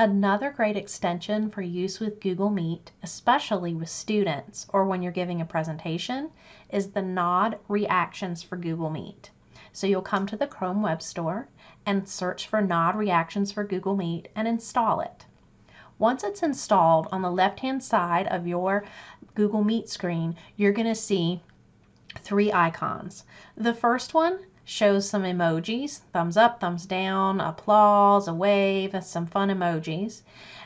Another great extension for use with Google Meet, especially with students or when you're giving a presentation, is the nod reactions for Google Meet. So you'll come to the Chrome Web Store and search for nod reactions for Google Meet and install it. Once it's installed, on the left-hand side of your Google Meet screen, you're going to see 3 icons. The first one shows some emojis, thumbs up, thumbs down, applause, a wave, and some fun emojis.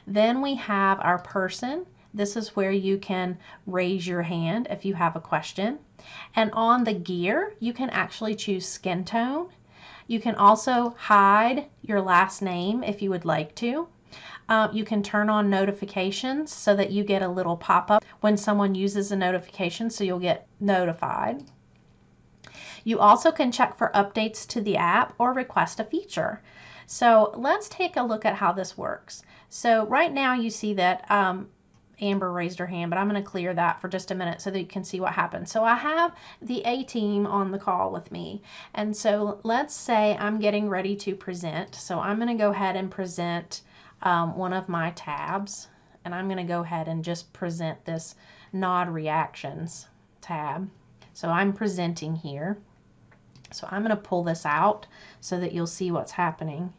Then we have our person. This is where you can raise your hand if you have a question. And on the gear, you can actually choose skin tone. You can also hide your last name if you would like to. You can turn on notifications so that you get a little pop-up when someone uses a notification, so you'll get notified. You also can check for updates to the app or request a feature. So let's take a look at how this works. So right now you see that Amber raised her hand, but I'm going to clear that for just a minute so that you can see what happens. So I have the A team on the call with me. And so let's say I'm getting ready to present. So I'm going to go ahead and present one of my tabs. And I'm going to go ahead and just present this nod reactions tab. So I'm presenting here. So I'm going to pull this out so that you'll see what's happening.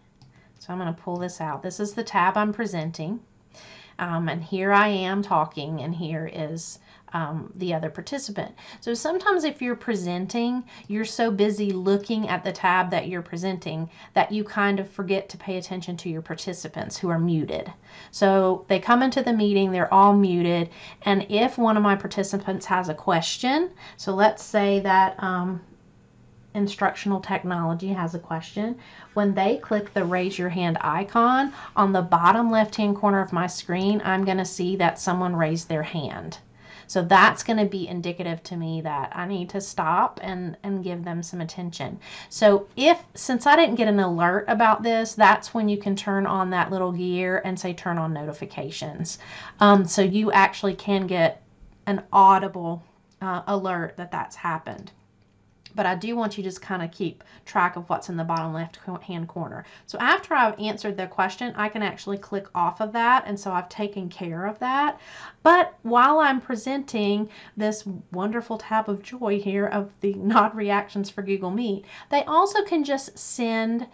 So I'm going to pull this out. This is the tab I'm presenting. And here I am talking, and here is the other participant. So sometimes if you're presenting, you're so busy looking at the tab that you're presenting that you kind of forget to pay attention to your participants who are muted. So they come into the meeting, they're all muted, and if one of my participants has a question, so let's say that instructional technology has a question, when they click the raise your hand icon on the bottom left hand corner of my screen, I'm going to see that someone raised their hand. So that's going to be indicative to me that I need to stop and give them some attention. So since I didn't get an alert about this, that's when you can turn on that little gear and say turn on notifications. So you actually can get an audible alert that that's happened. But I do want you to just kind of keep track of what's in the bottom left hand corner. So after I've answered the question, I can actually click off of that, and so I've taken care of that. But while I'm presenting this wonderful tab of joy here of the nod reactions for Google Meet, they also can just send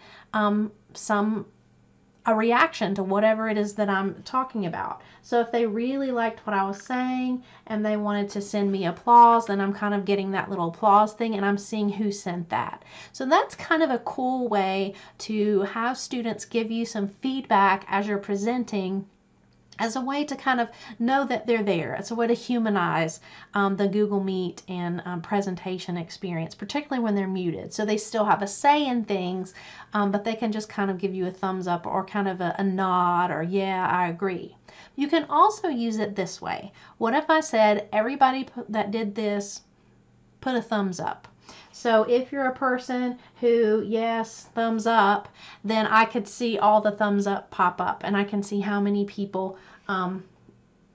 a reaction to whatever it is that I'm talking about. So if they really liked what I was saying and they wanted to send me applause, then I'm kind of getting that little applause thing and I'm seeing who sent that. So that's kind of a cool way to have students give you some feedback as you're presenting, as a way to kind of know that they're there. It's a way to humanize the Google Meet and presentation experience, particularly when they're muted. So they still have a say in things, but they can just kind of give you a thumbs up or kind of a nod or, yeah, I agree. You can also use it this way. What if I said, everybody that did this, put a thumbs up? So if you're a person who, yes, thumbs up, then I could see all the thumbs up pop up, and I can see how many people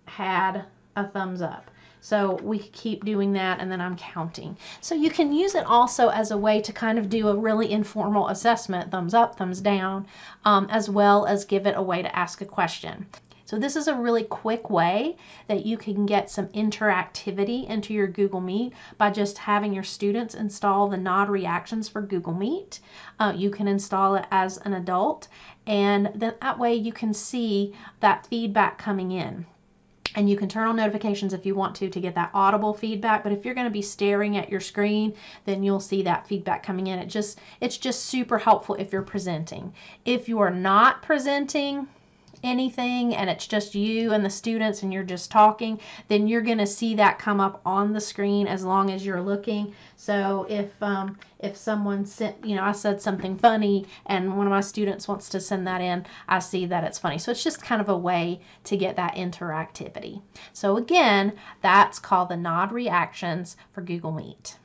had a thumbs up. So we keep doing that, and then I'm counting. So you can use it also as a way to kind of do a really informal assessment, thumbs up, thumbs down, as well as give it a way to ask a question. So this is a really quick way that you can get some interactivity into your Google Meet by just having your students install the nod reactions for Google Meet. You can install it as an adult, and then that way you can see that feedback coming in. And you can turn on notifications if you want to get that audible feedback. But if you're going to be staring at your screen, then you'll see that feedback coming in. It's just super helpful if you're presenting. If you are not presenting anything and it's just you and the students and you're just talking, then you're going to see that come up on the screen as long as you're looking. So if someone sent, I said something funny and one of my students wants to send that in, I see that it's funny. So it's just kind of a way to get that interactivity. So again, that's called the nod reactions for Google Meet.